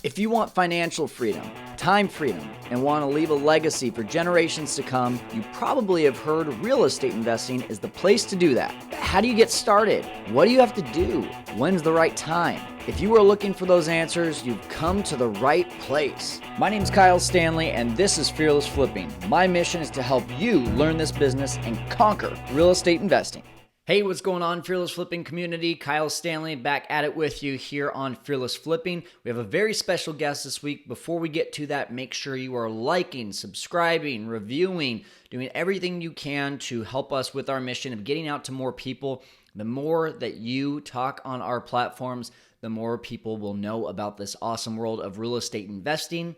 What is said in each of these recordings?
If you want financial freedom, time freedom, and want to leave a legacy for generations to come, you probably have heard real estate investing is the place to do that. How do you get started? What do you have to do? When's the right time? If you are looking for those answers, you've come to the right place. My name is Kyle Stanley, and this is Fearless Flipping. My mission is to help you learn this business and conquer real estate investing. Hey, what's going on, Fearless Flipping community? Kyle Stanley back at it with you here on Fearless Flipping. We have a very special guest this week. Before we get to that, make sure you are liking, subscribing, reviewing, doing everything you can to help us with our mission of getting out to more people. The more that you talk on our platforms, the more people will know about this awesome world of real estate investing.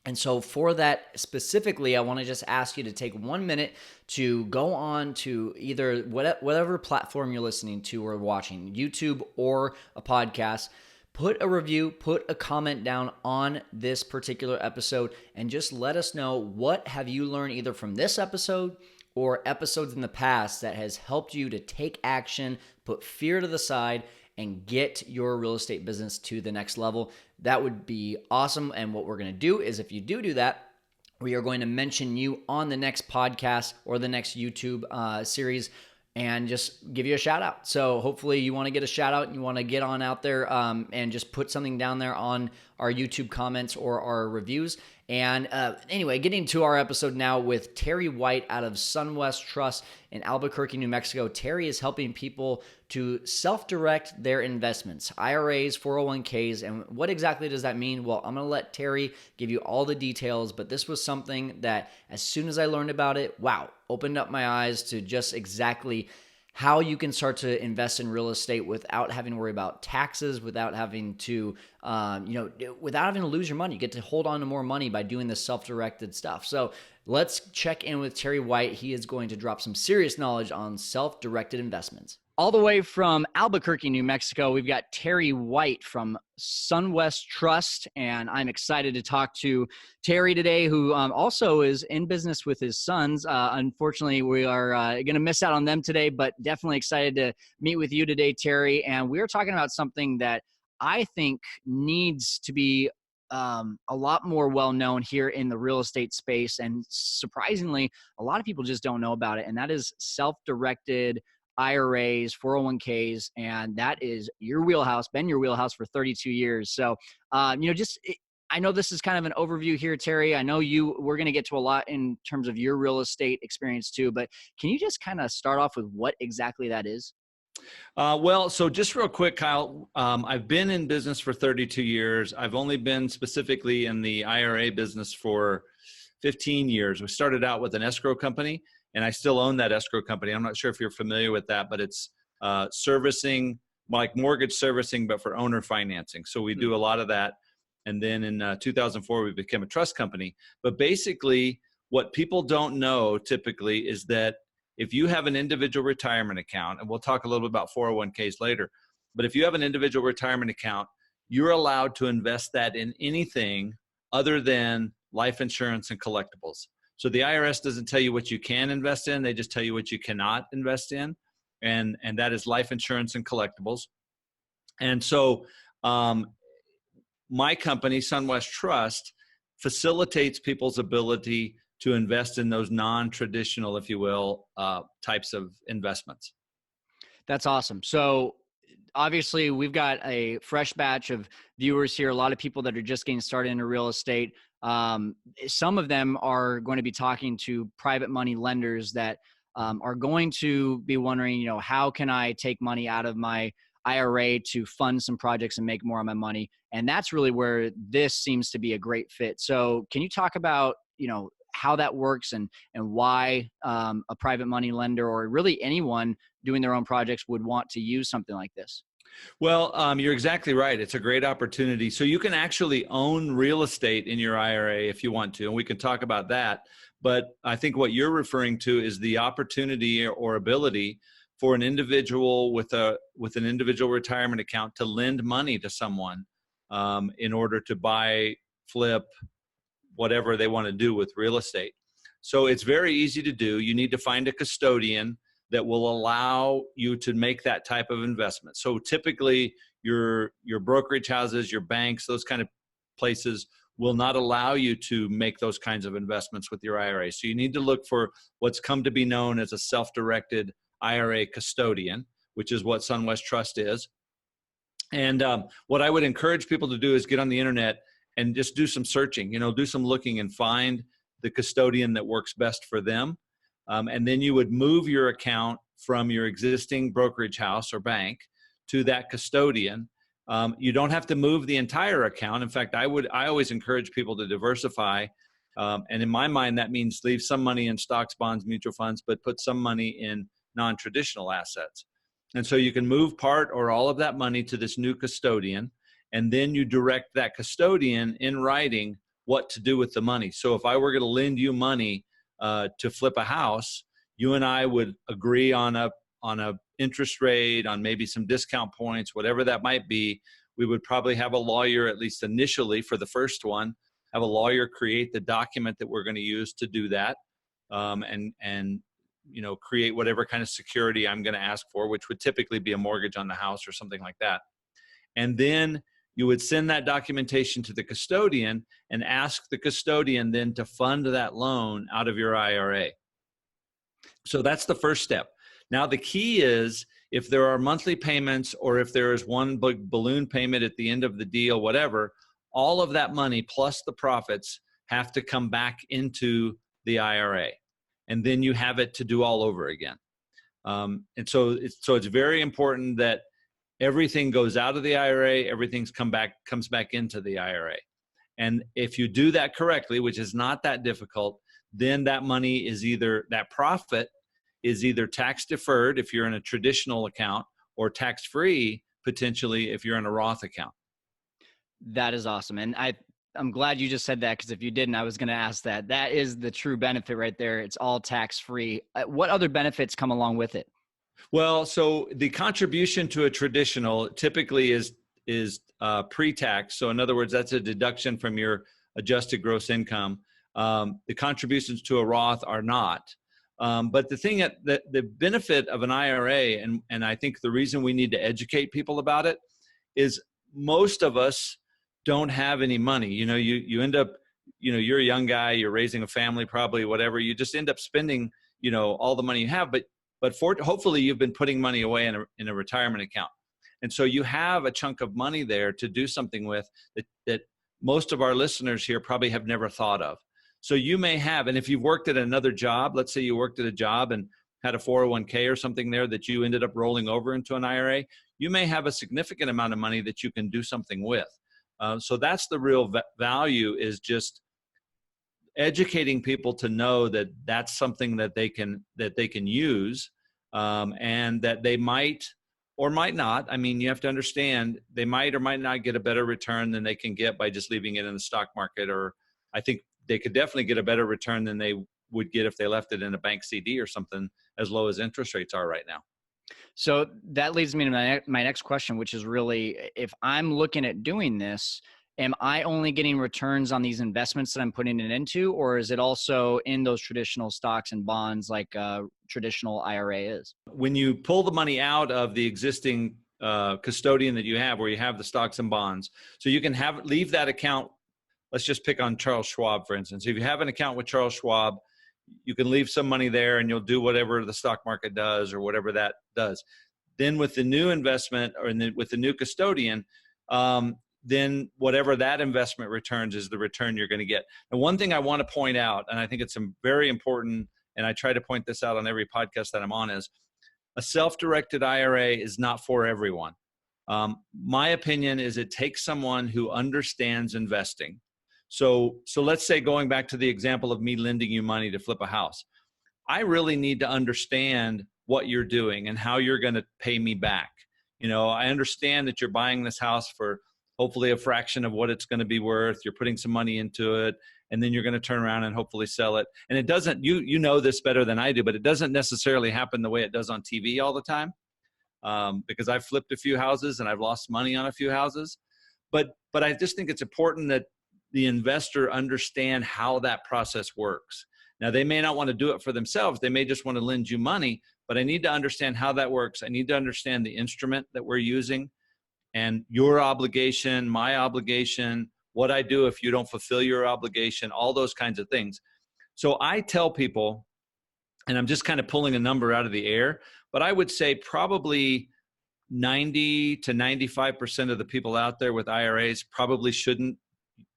And so for that specifically, I want to just ask you to take 1 minute to go on to either whatever platform you're listening to or watching, YouTube or a podcast. Put a review, put a comment down on this particular episode, and just let us know what have you learned either from this episode or episodes in the past that has helped you to take action, put fear to the side, and get your real estate business to the next level. That would be awesome. And what we're going to do is if you do that, we are going to mention you on the next podcast or the next YouTube series and just give you a shout out. So hopefully you want to get a shout out and you want to get on out there and just put something down there on our YouTube comments or our reviews. And anyway, getting to our episode now with Terry White out of Sunwest Trust in Albuquerque, New Mexico. Terry is helping people to self-direct their investments, IRAs, 401Ks, and what exactly does that mean? Well, I'm going to let Terry give you all the details, but this was something that as soon as I learned about it, wow, opened up my eyes to just exactly how you can start to invest in real estate without having to worry about taxes, without having to, without having to lose your money. You get to hold on to more money by doing this self-directed stuff. So let's check in with Terry White. He is going to drop some serious knowledge on self-directed investments. All the way from Albuquerque, New Mexico, we've got Terry White from Sunwest Trust, and I'm excited to talk to Terry today, who also is in business with his sons. Unfortunately, we are going to miss out on them today, but definitely excited to meet with you today, Terry. And we're talking about something that I think needs to be a lot more well-known here in the real estate space, and surprisingly, a lot of people just don't know about it, and that is self-directed IRAs, 401Ks, and that is your wheelhouse, been your wheelhouse for 32 years. So, I know this is kind of an overview here, Terry. I know we're going to get to a lot in terms of your real estate experience too, but can you just kind of start off with what exactly that is? So just real quick, Kyle, I've been in business for 32 years. I've only been specifically in the IRA business for 15 years. We started out with an escrow company, and I still own that escrow company. I'm not sure if you're familiar with that, but it's servicing, like mortgage servicing, but for owner financing. So we do a lot of that. And then in 2004, we became a trust company. But basically, what people don't know typically is that if you have an individual retirement account, and we'll talk a little bit about 401ks later, but if you have an individual retirement account, you're allowed to invest that in anything other than life insurance and collectibles. So the IRS doesn't tell you what you can invest in. They just tell you what you cannot invest in. And that is life insurance and collectibles. And so my company, Sunwest Trust, facilitates people's ability to invest in those non-traditional, if you will, types of investments. That's awesome. So obviously we've got a fresh batch of viewers here, a lot of people that are just getting started into real estate. Some of them are going to be talking to private money lenders that are going to be wondering, how can I take money out of my IRA to fund some projects and make more on my money? And that's really where this seems to be a great fit. So can you talk about, how that works and why a private money lender or really anyone doing their own projects would want to use something like this? Well, you're exactly right. It's a great opportunity. So you can actually own real estate in your IRA if you want to, and we can talk about that. But I think what you're referring to is the opportunity or ability for an individual with an individual retirement account to lend money to someone in order to buy, flip, whatever they want to do with real estate. So it's very easy to do. You need to find a custodian that will allow you to make that type of investment. So typically your brokerage houses, your banks, those kind of places will not allow you to make those kinds of investments with your IRA. So you need to look for what's come to be known as a self-directed IRA custodian, which is what Sunwest Trust is. And what I would encourage people to do is get on the internet and just do some searching, do some looking and find the custodian that works best for them. And then you would move your account from your existing brokerage house or bank to that custodian. You don't have to move the entire account. In fact, I always encourage people to diversify. And in my mind, that means leave some money in stocks, bonds, mutual funds, but put some money in non-traditional assets. And so you can move part or all of that money to this new custodian, and then you direct that custodian in writing what to do with the money. So if I were going to lend you money to flip a house, you and I would agree on a interest rate, on maybe some discount points, whatever that might be. We would probably have a lawyer, at least initially for the first one, have a lawyer create the document that we're going to use to do that, and create whatever kind of security I'm going to ask for, which would typically be a mortgage on the house or something like that. And then you would send that documentation to the custodian and ask the custodian then to fund that loan out of your IRA. So that's the first step. Now, the key is if there are monthly payments or if there is one big balloon payment at the end of the deal, whatever, all of that money plus the profits have to come back into the IRA. And then you have it to do all over again. And so it's very important that everything goes out of the IRA, everything comes back into the IRA. And if you do that correctly, which is not that difficult, then that money is that profit is either tax deferred if you're in a traditional account, or tax free potentially if you're in a Roth account. That is awesome. And I'm glad you just said that, because if you didn't, I was going to ask that. That is the true benefit right there. It's all tax free. What other benefits come along with it? Well, so the contribution to a traditional typically is pre-tax. So in other words, that's a deduction from your adjusted gross income. The contributions to a Roth are not. But the thing that the benefit of an IRA, and I think the reason we need to educate people about it, is most of us don't have any money. You end up, you're a young guy, you're raising a family, probably whatever. You just end up spending, all the money you have. But hopefully you've been putting money away in a retirement account. And so you have a chunk of money there to do something with that most of our listeners here probably have never thought of. So you may have, and if you've worked at another job, let's say you worked at a job and had a 401K or something there that you ended up rolling over into an IRA, you may have a significant amount of money that you can do something with. So that's the real value, is just educating people to know that that's something that they can use, and that they might or might not. I mean, you have to understand they might or might not get a better return than they can get by just leaving it in the stock market, or I think they could definitely get a better return than they would get if they left it in a bank CD or something, as low as interest rates are right now. So that leads me to my next question, which is really, if I'm looking at doing this, am I only getting returns on these investments that I'm putting it into, or is it also in those traditional stocks and bonds like traditional IRA is? When you pull the money out of the existing custodian that you have, where you have the stocks and bonds, so you can leave that account. Let's just pick on Charles Schwab, for instance. If you have an account with Charles Schwab, you can leave some money there and you'll do whatever the stock market does or whatever that does. Then with the new investment, or with the new custodian, then whatever that investment returns is the return you're going to get. And one thing I want to point out, and I think it's very important, and I try to point this out on every podcast that I'm on, is a self-directed IRA is not for everyone. My opinion is it takes someone who understands investing. So let's say, going back to the example of me lending you money to flip a house, I really need to understand what you're doing and how you're going to pay me back. I understand that you're buying this house for hopefully a fraction of what it's going to be worth. You're putting some money into it, and then you're going to turn around and hopefully sell it. And it doesn't, you know this better than I do, but it doesn't necessarily happen the way it does on TV all the time, because I've flipped a few houses and I've lost money on a few houses. But I just think it's important that the investor understand how that process works. Now, they may not want to do it for themselves. They may just want to lend you money, but I need to understand how that works. I need to understand the instrument that we're using and your obligation, my obligation, what I do if you don't fulfill your obligation, all those kinds of things. So I tell people, and I'm just kind of pulling a number out of the air, but I would say probably 90 to 95% of the people out there with IRAs probably shouldn't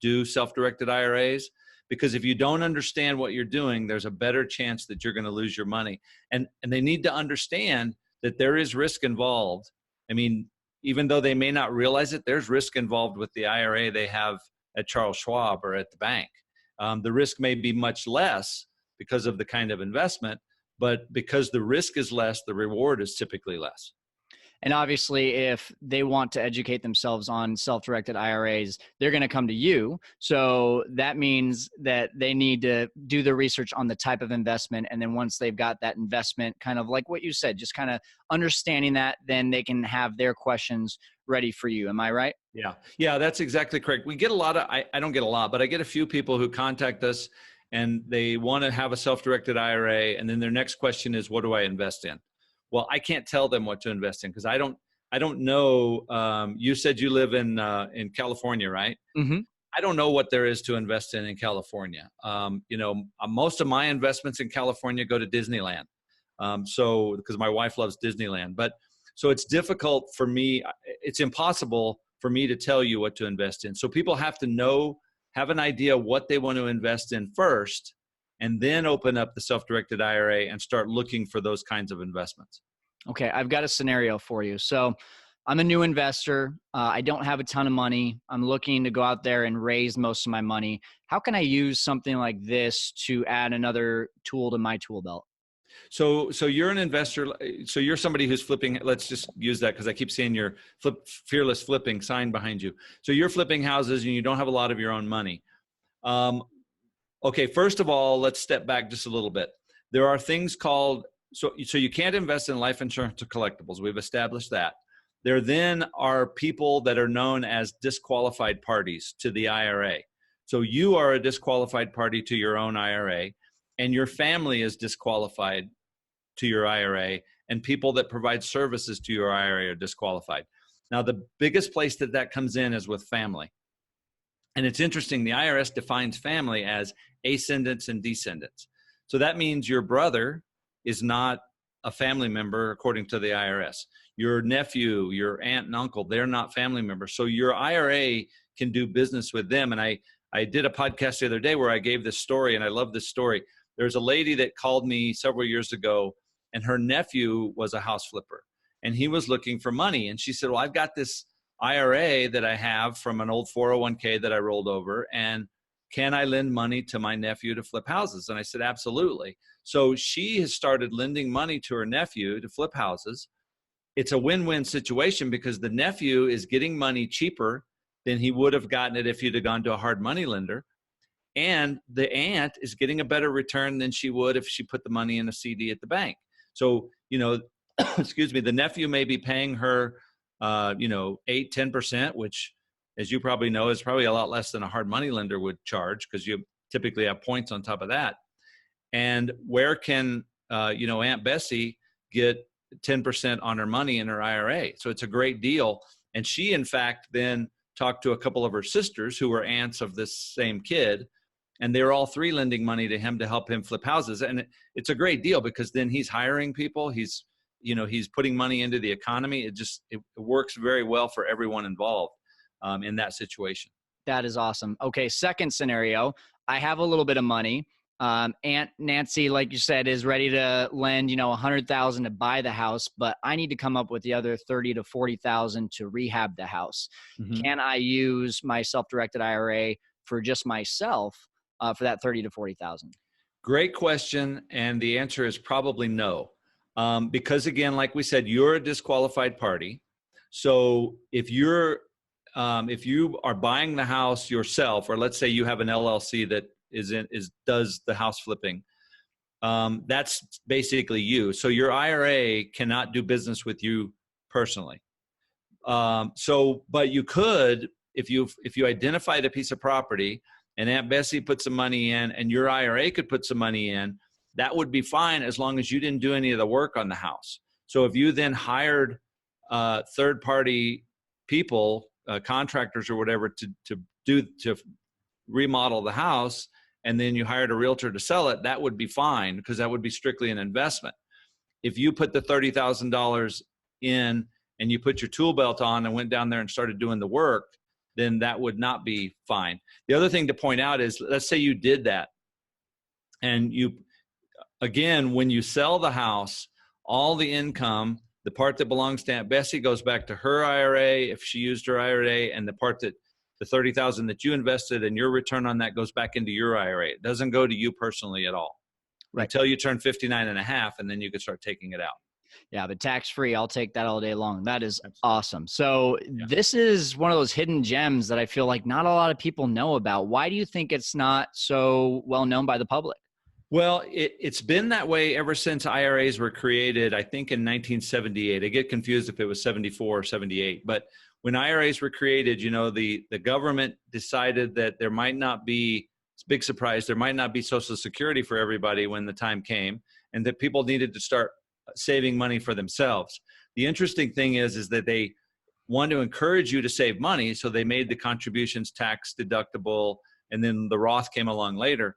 do self-directed IRAs, because if you don't understand what you're doing, there's a better chance that you're going to lose your money. And they need to understand that there is risk involved. I mean, even though they may not realize it, there's risk involved with the IRA they have at Charles Schwab or at the bank. The risk may be much less because of the kind of investment, but because the risk is less, the reward is typically less. And obviously, if they want to educate themselves on self-directed IRAs, they're going to come to you. So that means that they need to do the research on the type of investment. And then once they've got that investment, kind of like what you said, just kind of understanding that, then they can have their questions ready for you. Am I right? Yeah, that's exactly correct. We get a lot of, I don't get a lot, but I get a few people who contact us and they want to have a self-directed IRA. And then their next question is, what do I invest in? Well, I can't tell them what to invest in because I don't know. You said you live in California, right? Mm-hmm. I don't know what there is to invest in California. Most of my investments in California go to Disneyland. So because my wife loves Disneyland, so it's difficult for me. It's impossible for me to tell you what to invest in. So people have to have an idea what they want to invest in first, and then open up the self-directed IRA and start looking for those kinds of investments. Okay, I've got a scenario for you. So I'm a new investor. I don't have a ton of money. I'm looking to go out there and raise most of my money. How can I use something like this to add another tool to my tool belt? So you're an investor. So you're somebody who's flipping. Let's just use that because I keep seeing your fearless flipping sign behind you. So you're flipping houses and you don't have a lot of your own money. Okay, first of all, let's step back just a little bit. There are things called, so you can't invest in life insurance or collectibles. We've established that. There then are people that are known as disqualified parties to the IRA. So you are a disqualified party to your own IRA, and your family is disqualified to your IRA, and people that provide services to your IRA are disqualified. Now, the biggest place that comes in is with family. And it's interesting, the IRS defines family as ascendants and descendants. So that means your brother is not a family member according to the IRS. Your nephew, your aunt and uncle, they're not family members. So your IRA can do business with them. And I did a podcast the other day where I gave this story, and I love this story. There's a lady that called me several years ago, and her nephew was a house flipper. And he was looking for money. And she said, well, I've got this IRA that I have from an old 401K that I rolled over, and can I lend money to my nephew to flip houses? And I said, absolutely. So she has started lending money to her nephew to flip houses. It's a win-win situation because the nephew is getting money cheaper than he would have gotten it if he'd have gone to a hard money lender. And the aunt is getting a better return than she would if she put the money in a CD at the bank. So, excuse me, the nephew may be paying her 8-10%, which, as you probably know, is probably a lot less than a hard money lender would charge because you typically have points on top of that. And where can, Aunt Bessie get 10% on her money in her IRA? So it's a great deal. And she, in fact, then talked to a couple of her sisters who were aunts of this same kid, and they were all three lending money to him to help him flip houses. And it's a great deal because then he's hiring people. He's putting money into the economy. It works very well for everyone involved in that situation. That is awesome. Okay, second scenario. I have a little bit of money. Aunt Nancy, like you said, is ready to lend, $100,000 to buy the house, but I need to come up with the other $30,000 to $40,000 to rehab the house. Mm-hmm. Can I use my self-directed IRA for just myself for that $30,000 to $40,000? Great question, and the answer is probably no. Because again, like we said, you're a disqualified party. So if you are buying the house yourself, or let's say you have an LLC that does the house flipping, that's basically you. So your IRA cannot do business with you personally. But you could, if you identified a piece of property and Aunt Bessie put some money in and your IRA could put some money in, that would be fine as long as you didn't do any of the work on the house. So if you then hired third-party people, contractors or whatever, to to remodel the house, and then you hired a realtor to sell it, that would be fine because that would be strictly an investment. If you put the $30,000 in and you put your tool belt on and went down there and started doing the work, then that would not be fine. The other thing to point out is, let's say you did that, and again, when you sell the house, all the income, the part that belongs to Aunt Bessie goes back to her IRA if she used her IRA, and the part that the $30,000 that you invested and your return on that goes back into your IRA. It doesn't go to you personally at all. Right. Until you turn 59 and a half, and then you can start taking it out. Yeah, but tax-free, I'll take that all day long. That is awesome. So This is one of those hidden gems that I feel like not a lot of people know about. Why do you think it's not so well known by the public? Well, it's been that way ever since IRAs were created, I think in 1978. I get confused if it was 74 or 78. But when IRAs were created, the government decided that there might not be, it's a big surprise, there might not be Social Security for everybody when the time came, and that people needed to start saving money for themselves. The interesting thing is that they want to encourage you to save money, so they made the contributions tax deductible, and then the Roth came along later.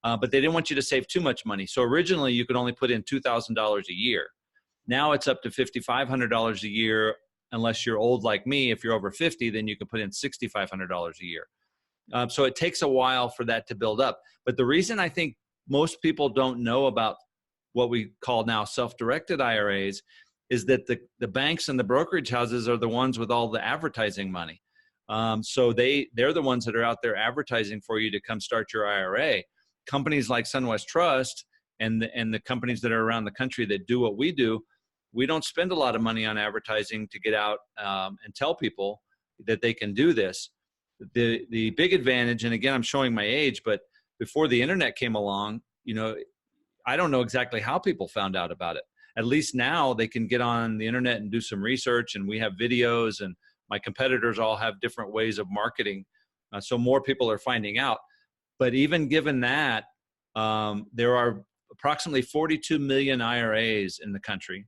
But they didn't want you to save too much money. So originally you could only put in $2,000 a year. Now it's up to $5,500 a year, unless you're old like me. If you're over 50, then you can put in $6,500 a year. So it takes a while for that to build up. But the reason I think most people don't know about what we call now self-directed IRAs is that the banks and the brokerage houses are the ones with all the advertising money. So they're the ones that are out there advertising for you to come start your IRA. Companies like Sunwest Trust and the companies that are around the country that do what we do, we don't spend a lot of money on advertising to get out and tell people that they can do this. The big advantage, and again, I'm showing my age, but before the internet came along, I don't know exactly how people found out about it. At least now they can get on the internet and do some research, and we have videos, and my competitors all have different ways of marketing. So more people are finding out. But even given that, there are approximately 42 million IRAs in the country.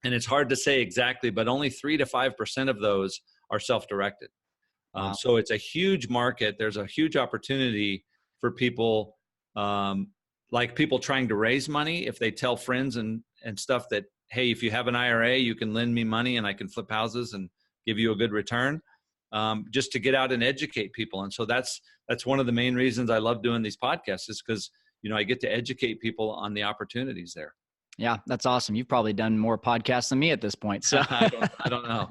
And it's hard to say exactly, but only 3 to 5% of those are self-directed. Wow. So it's a huge market. There's a huge opportunity for people, like people trying to raise money. If they tell friends and stuff that, hey, if you have an IRA, you can lend me money and I can flip houses and give you a good return. Just to get out and educate people. And so that's one of the main reasons I love doing these podcasts, is because, I get to educate people on the opportunities there. Yeah, that's awesome. You've probably done more podcasts than me at this point. So I don't know.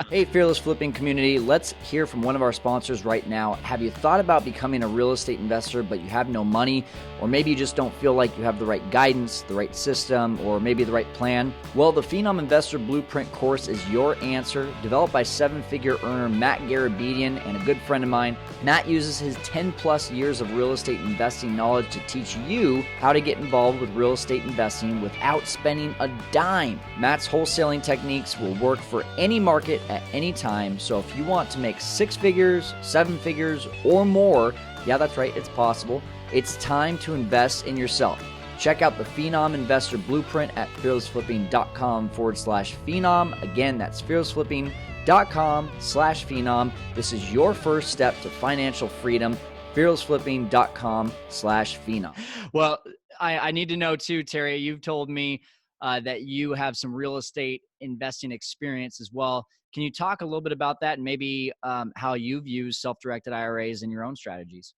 Hey, Fearless Flipping community, let's hear from one of our sponsors right now. Have you thought about becoming a real estate investor, but you have no money, or maybe you just don't feel like you have the right guidance, the right system, or maybe the right plan? Well, the Phenom Investor Blueprint course is your answer. Developed by seven-figure earner Matt Garabedian and a good friend of mine. Matt uses his 10 plus years of real estate investing knowledge to teach you how to get involved with real estate investing without spending a dime. Matt's wholesaling techniques will work for any market at any time. So if you want to make 6 figures, 7 figures, or more, yeah, that's right, it's possible. It's time to invest in yourself. Check out the Phenom Investor Blueprint at fearlessflipping.com/phenom. Again, that's fearlessflipping.com/phenom. This is your first step to financial freedom. fearlessflipping.com/phenom. Well, I need to know too, Terry, you've told me that you have some real estate investing experience as well. Can you talk a little bit about that, and maybe how you've used self-directed IRAs in your own strategies?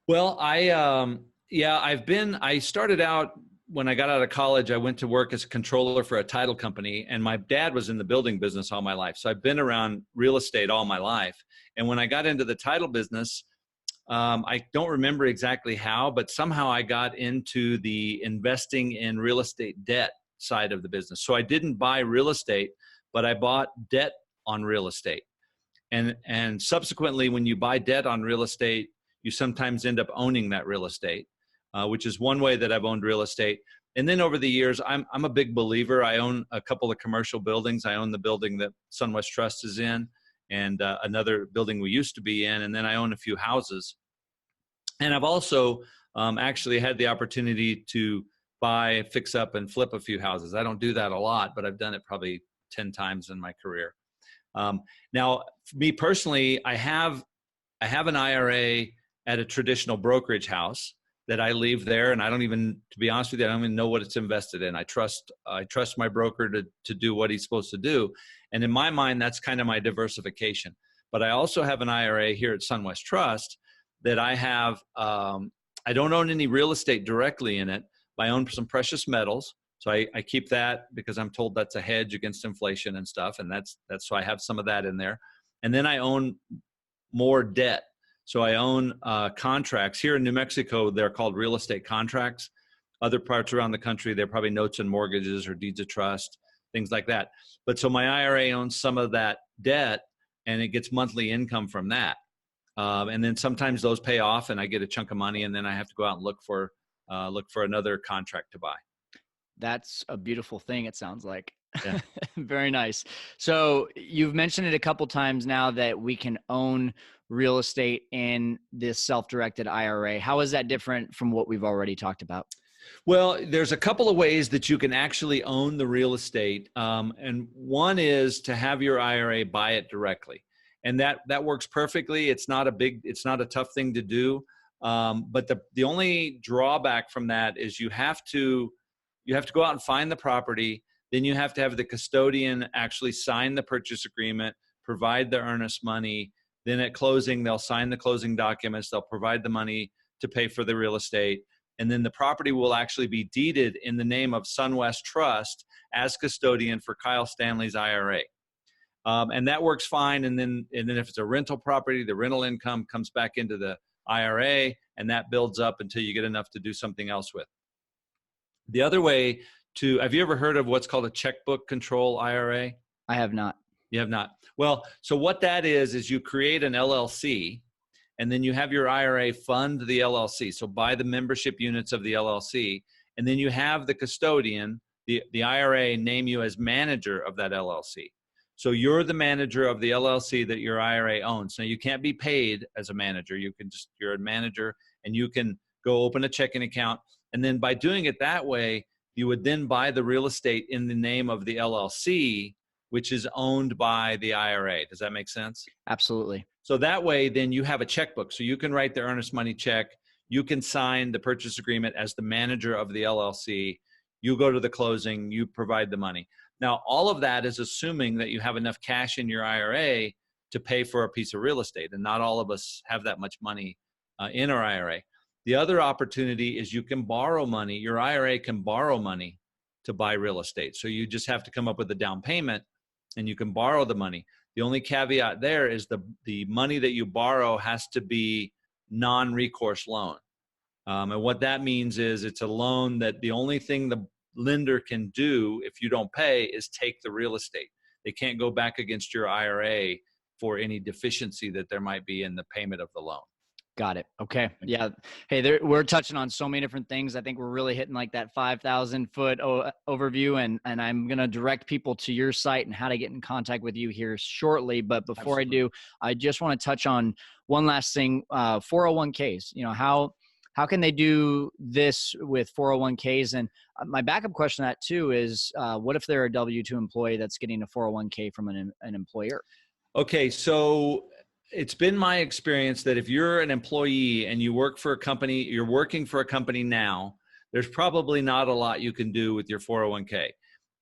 Well, I started out when I got out of college. I went to work as a controller for a title company, and my dad was in the building business all my life. So I've been around real estate all my life. And when I got into the title business, I don't remember exactly how, but somehow I got into the investing in real estate debt side of the business. So I didn't buy real estate, but I bought debt on real estate. And subsequently, when you buy debt on real estate, you sometimes end up owning that real estate, which is one way that I've owned real estate. And then over the years, I'm a big believer. I own a couple of commercial buildings. I own the building that Sunwest Trust is in, and another building we used to be in. And then I own a few houses. And I've also actually had the opportunity to buy, fix up, and flip a few houses. I don't do that a lot, but I've done it probably 10 times in my career. Now, for me personally, I have I have an IRA at a traditional brokerage house that I leave there, and I don't even, to be honest with you, I don't even know what it's invested in. I trust my broker to do what he's supposed to do. And in my mind, that's kind of my diversification. But I also have an IRA here at Sunwest Trust that I have. I don't own any real estate directly in it, but I own some precious metals. So I keep that because I'm told that's a hedge against inflation and stuff. And that's so I have some of that in there. And then I own more debt. So I own contracts here in New Mexico. They're called real estate contracts. Other parts around the country, they're probably notes and mortgages or deeds of trust, things like that. But so my IRA owns some of that debt, and it gets monthly income from that. And then sometimes those pay off, and I get a chunk of money, and then I have to go out and look for another contract to buy. That's a beautiful thing, it sounds like. Yeah. Very nice. So you've mentioned it a couple times now that we can own real estate in this self-directed IRA. How is that different from what we've already talked about? Well, there's a couple of ways that you can actually own the real estate. And one is to have your IRA buy it directly. And that works perfectly. It's not a tough thing to do. But the only drawback from that is you have to go out and find the property. Then you have to have the custodian actually sign the purchase agreement, provide the earnest money. Then at closing, they'll sign the closing documents. They'll provide the money to pay for the real estate. And then the property will actually be deeded in the name of Sunwest Trust as custodian for Kyle Stanley's IRA. And that works fine. And then if it's a rental property, the rental income comes back into the IRA, and that builds up until you get enough to do something else with. The other way have you ever heard of what's called a checkbook control IRA? I have not. You have not. Well, so what that is you create an LLC, and then you have your IRA fund the LLC. So buy the membership units of the LLC, and then you have the custodian, the IRA, name you as manager of that LLC. So you're the manager of the LLC that your IRA owns. Now you can't be paid as a manager. You're a manager, and you can go open a checking account. And then by doing it that way, you would then buy the real estate in the name of the LLC, which is owned by the IRA. Does that make sense? Absolutely. So that way, then you have a checkbook. So you can write the earnest money check. You can sign the purchase agreement as the manager of the LLC. You go to the closing. You provide the money. Now, all of that is assuming that you have enough cash in your IRA to pay for a piece of real estate. And not all of us have that much money in our IRA. The other opportunity is you can borrow money. Your IRA can borrow money to buy real estate. So you just have to come up with a down payment, and you can borrow the money. The only caveat there is the money that you borrow has to be non-recourse loan. And what that means is it's a loan that the only thing the lender can do if you don't pay is take the real estate. They can't go back against your IRA for any deficiency that there might be in the payment of the loan. Got it. Okay. Yeah. Hey, we're touching on so many different things. I think we're really hitting like that 5,000 foot overview, and I'm going to direct people to your site and how to get in contact with you here shortly. But before Absolutely. I do, I just want to touch on one last thing, 401ks. You know, how can they do this with 401ks? And my backup question to that too is, what if they're a W-2 employee that's getting a 401k from an employer? Okay. So it's been my experience that if you're an employee and you work for a company, you're working for a company now, there's probably not a lot you can do with your 401k.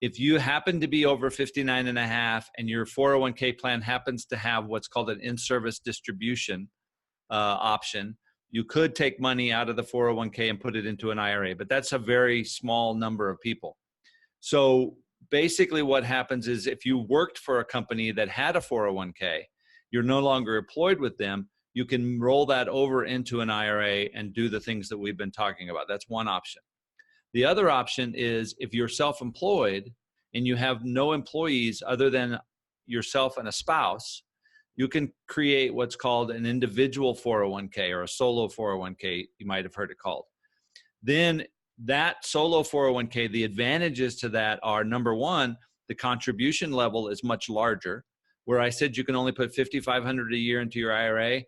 If you happen to be over 59 and a half and your 401k plan happens to have what's called an in-service distribution option, you could take money out of the 401k and put it into an IRA, but that's a very small number of people. So basically what happens is if you worked for a company that had a 401k, you're no longer employed with them, you can roll that over into an IRA and do the things that we've been talking about. That's one option. The other option is if you're self-employed and you have no employees other than yourself and a spouse, you can create what's called an individual 401k or a solo 401k, you might have heard it called. Then that solo 401k, the advantages to that are, number one, the contribution level is much larger. Where I said you can only put $5,500 a year into your IRA,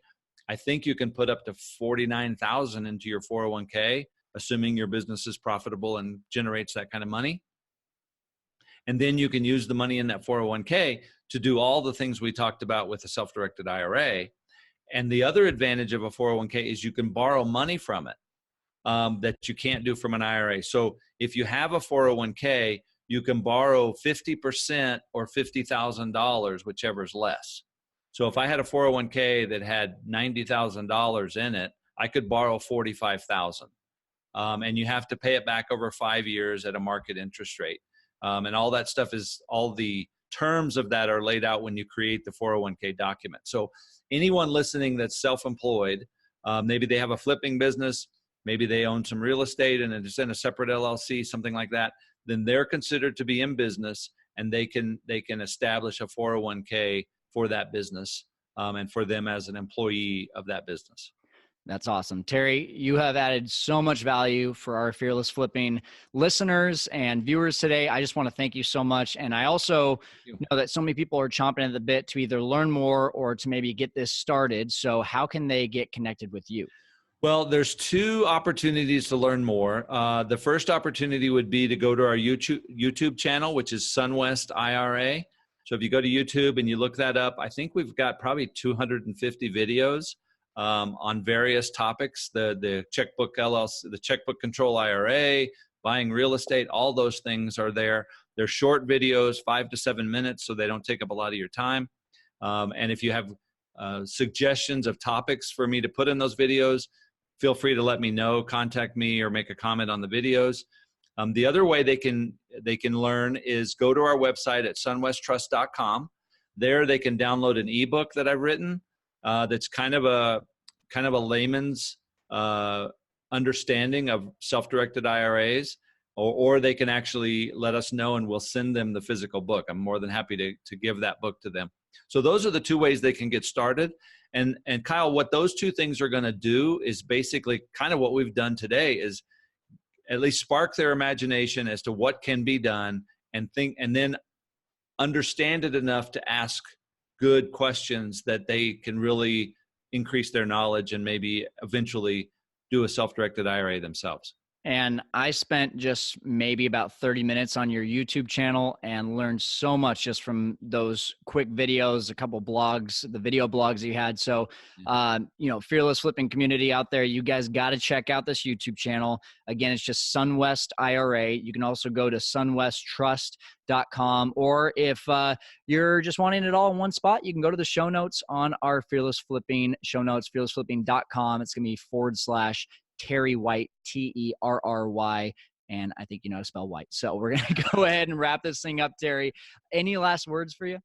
I think you can put up to $49,000 into your 401k, assuming your business is profitable and generates that kind of money. And then you can use the money in that 401k to do all the things we talked about with a self-directed IRA. And the other advantage of a 401k is you can borrow money from it that you can't do from an IRA. So if you have a 401k, you can borrow 50% or $50,000, whichever is less. So if I had a 401k that had $90,000 in it, I could borrow $45,000. And you have to pay it back over 5 years at a market interest rate. And all that stuff is, all the terms of that are laid out when you create the 401k document. So anyone listening that's self-employed, maybe they have a flipping business, maybe they own some real estate and it's in a separate LLC, something like that, then they're considered to be in business, and they can establish a 401k for that business, and for them as an employee of that business. That's awesome. Terry, you have added so much value for our Fearless Flipping listeners and viewers today. I just want to thank you so much. And I also know that so many people are chomping at the bit to either learn more or to maybe get this started. So how can they get connected with you? Well, there's two opportunities to learn more. The first opportunity would be to go to our YouTube channel, which is Sunwest IRA. So if you go to YouTube and you look that up, I think we've got probably 250 videos on various topics: the checkbook LLC, the checkbook control IRA, buying real estate. All those things are there. They're short videos, 5 to 7 minutes, so they don't take up a lot of your time. And if you have suggestions of topics for me to put in those videos, feel free to let me know, contact me, or make a comment on the videos. The other way they can learn is go to our website at sunwesttrust.com. There they can download an ebook that I've written that's kind of a layman's understanding of self-directed IRAs, or they can actually let us know and we'll send them the physical book. I'm more than happy to give that book to them. So those are the two ways they can get started. And Kyle, what those two things are going to do is basically kind of what we've done today, is at least spark their imagination as to what can be done, and then understand it enough to ask good questions that they can really increase their knowledge and maybe eventually do a self-directed IRA themselves. And I spent just maybe about 30 minutes on your YouTube channel and learned so much just from those quick videos, a couple blogs, the video blogs you had. So, Fearless Flipping community out there, you guys got to check out this YouTube channel. Again, it's just Sunwest IRA. You can also go to sunwesttrust.com, or if you're just wanting it all in one spot, you can go to the show notes on our Fearless Flipping show notes, fearlessflipping.com. It's going to be /Terry White, Terry, and I think you know how to spell white. So we're going to go ahead and wrap this thing up, Terry. Any last words for you?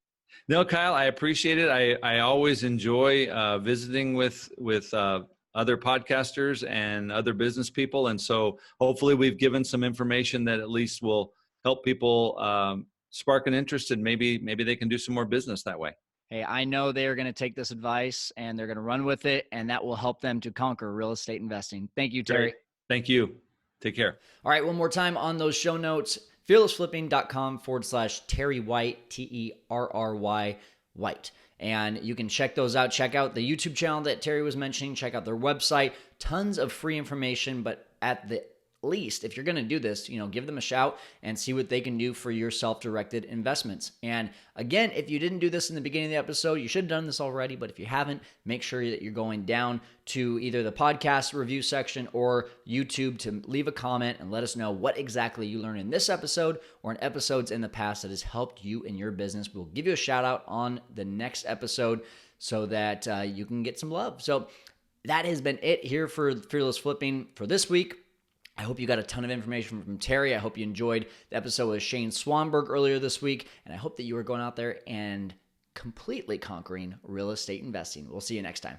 No, Kyle, I appreciate it. I always enjoy visiting with other podcasters and other business people. And so hopefully we've given some information that at least will help people spark an interest, and maybe they can do some more business that way. Hey, I know they are going to take this advice and they're going to run with it, and that will help them to conquer real estate investing. Thank you, Terry. Great. Thank you. Take care. All right, one more time on those show notes, fearlessflipping.com /Terry White, Terry White. And you can check those out. Check out the YouTube channel that Terry was mentioning. Check out their website. Tons of free information, but at the least, if you're going to do this, give them a shout and see what they can do for your self-directed investments. And again, if you didn't do this in the beginning of the episode, you should have done this already, but if you haven't, make sure that you're going down to either the podcast review section or YouTube to leave a comment and let us know what exactly you learned in this episode or in episodes in the past that has helped you in your business. We'll give you a shout out on the next episode so that you can get some love. So that has been it here for Fearless Flipping for this week. I hope you got a ton of information from Terry. I hope you enjoyed the episode with Shane Swanberg earlier this week. And I hope that you are going out there and completely conquering real estate investing. We'll see you next time.